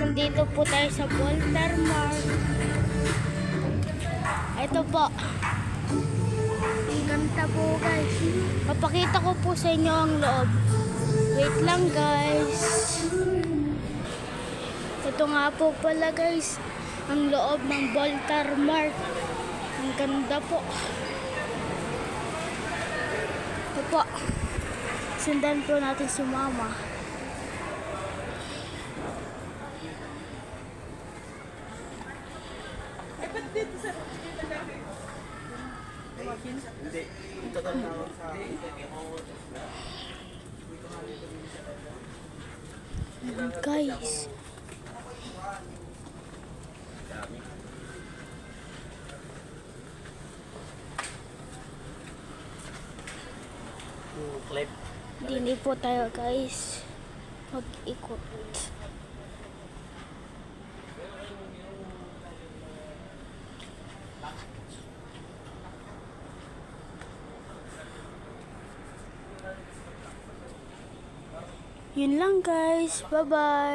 nandito po tayo sa Walter Mart. Ito po. Ang ganda po guys. Papakita ko po sa inyo ang loob. Wait lang guys. Ito nga po pala guys. Ang loob ng Walter Mart. Ang ganda po. Ito po. Sundan po natin si mama. Hindi. Ito tawag sa Guys. clip. Dini po tayo guys. Mag-ikot. Yun lang guys. Bye-bye.